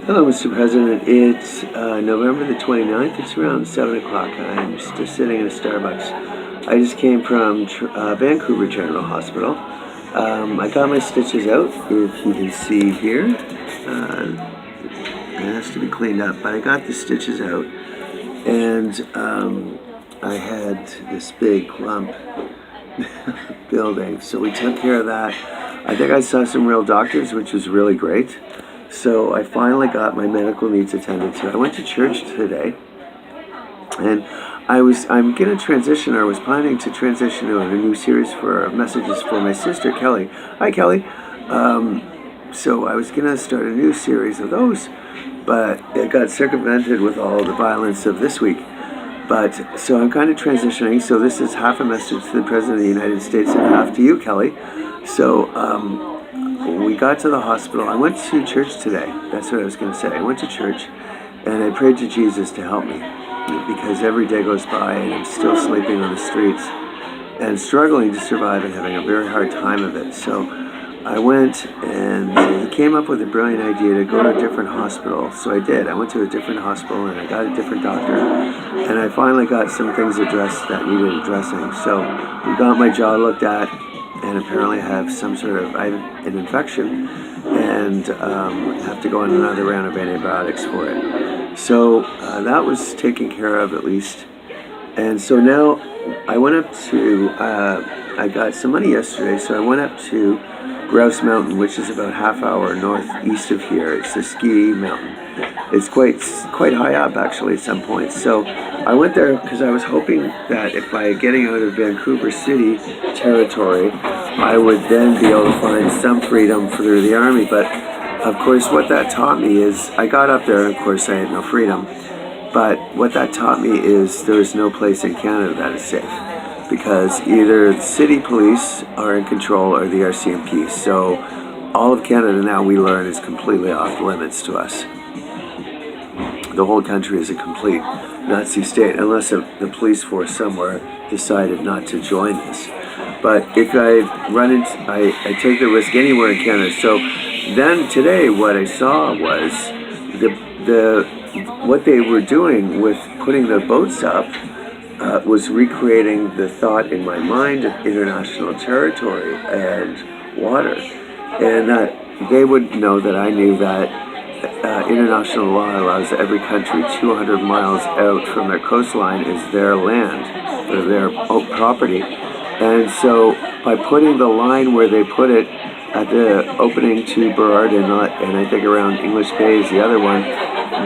Hello, Mr. President. It's November the 29th. It's around 7 o'clock. I'm just sitting in a Starbucks. I just came from Vancouver General Hospital. I got my stitches out, if you can see here. It has to be cleaned up, but I got the stitches out. And I had this big lump building, so we took care of that. I think I saw some real doctors, which was really great. So I finally got my medical needs attended to. I went to church today, and I'm going to transition, or I was planning to transition to a new series for messages for my sister, Kelly. Hi, Kelly. So I was going to start a new series of those, but it got circumvented with all the violence of this week. But so I'm kind of transitioning. So this is half a message to the President of the United States and half to you, Kelly. So we got to the hospital. I went to church today. That's what I was going to say. I went to church and I prayed to Jesus to help me, because every day goes by and I'm still sleeping on the streets and struggling to survive and having a very hard time of it. So I went, and he came up with a brilliant idea to go to a different hospital. So I did. I went to a different hospital and I got a different doctor, and I finally got some things addressed that needed addressing. So we got my jaw looked at, and apparently I have some sort of an infection, and have to go on another round of antibiotics for it. So that was taken care of, at least. And so now I went up to, I got some money yesterday, so I went up to Grouse Mountain, which is about half hour northeast of here. It's a ski mountain. It's quite high up, actually, at some point. So I went there because I was hoping that if by getting out of Vancouver City territory, I would then be able to find some freedom through the army. But of course, what that taught me is, I got up there and of course I had no freedom. But what that taught me is there is no place in Canada that is safe, because either the city police are in control or the RCMP. So all of Canada now, we learn, is completely off limits to us. The whole country is a complete Nazi state, unless the police force somewhere decided not to join this. But if I take the risk anywhere in Canada. So then today, what I saw was what they were doing with putting the boats up was recreating the thought in my mind of international territory and water, and that they would know that I knew that international law allows every country 200 miles out from their coastline is their land, or their property. And so by putting the line where they put it at the opening to Burrard Inlet, and I think around English Bay is the other one,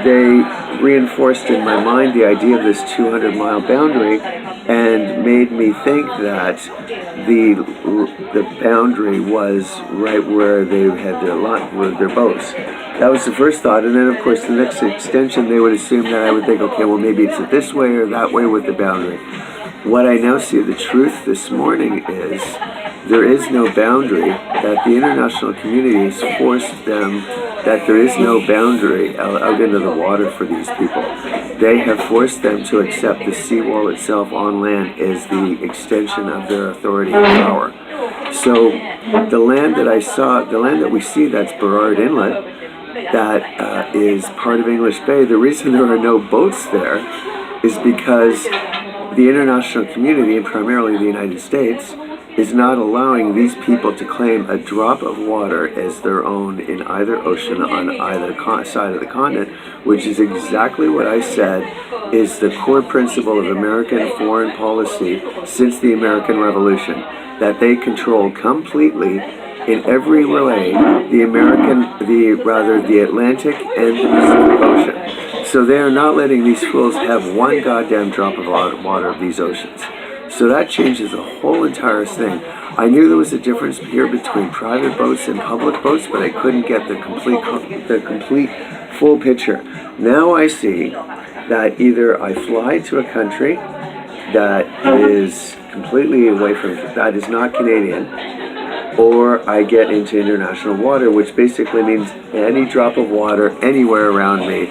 they reinforced in my mind the idea of this 200-mile boundary, and made me think that the boundary was right where they had their boats. That was the first thought, and then of course the next extension, they would assume that I would think, okay, well maybe it's this way or that way with the boundary. What I now see, the truth this morning is, there is no boundary, that the international community has forced them, that there is no boundary out into the water for these people. They have forced them to accept the seawall itself on land as the extension of their authority and power. So the land that I saw, the land that we see, that's Burrard Inlet, that is part of English Bay, the reason there are no boats there is because the international community, and primarily the United States, is not allowing these people to claim a drop of water as their own in either ocean on either side of the continent, which is exactly what I said is the core principle of American foreign policy since the American Revolution, that they control completely in every way the Atlantic and the Pacific Ocean. So they are not letting these fools have one goddamn drop of water of these oceans. So that changes the whole entire thing. I knew there was a difference here between private boats and public boats, but I couldn't get the complete full picture. Now I see that either I fly to a country that is completely away from, that is not Canadian, or I get into international water, which basically means any drop of water anywhere around me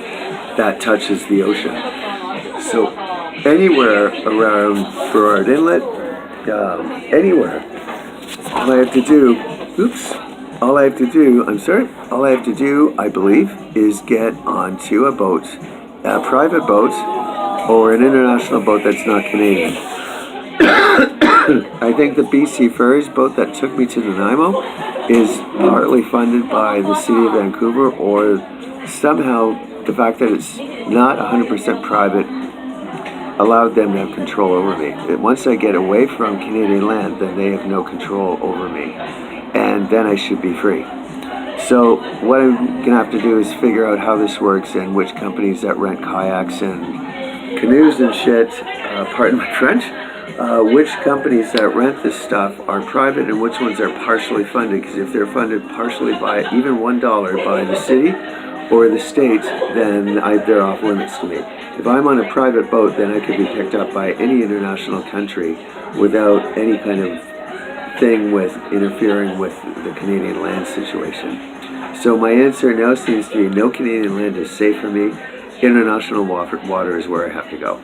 that touches the ocean. So anywhere around Burrard Inlet, anywhere, all I have to do, all I have to do, I believe, is get onto a boat, a private boat, or an international boat that's not Canadian. I think the BC Ferries boat that took me to Nanaimo is partly funded by the city of Vancouver, or somehow the fact that it's not 100% private allowed them to have control over me. Once I get away from Canadian land, then they have no control over me, and then I should be free. So what I'm going to have to do is figure out how this works and which companies that rent kayaks and canoes and shit, pardon my French, which companies that rent this stuff are private and which ones are partially funded. Because if they're funded partially by even $1 by the city or the state, then they're off limits to me. If I'm on a private boat, then I could be picked up by any international country without any kind of thing with interfering with the Canadian land situation. So my answer now seems to be no, Canadian land is safe for me. International water is where I have to go.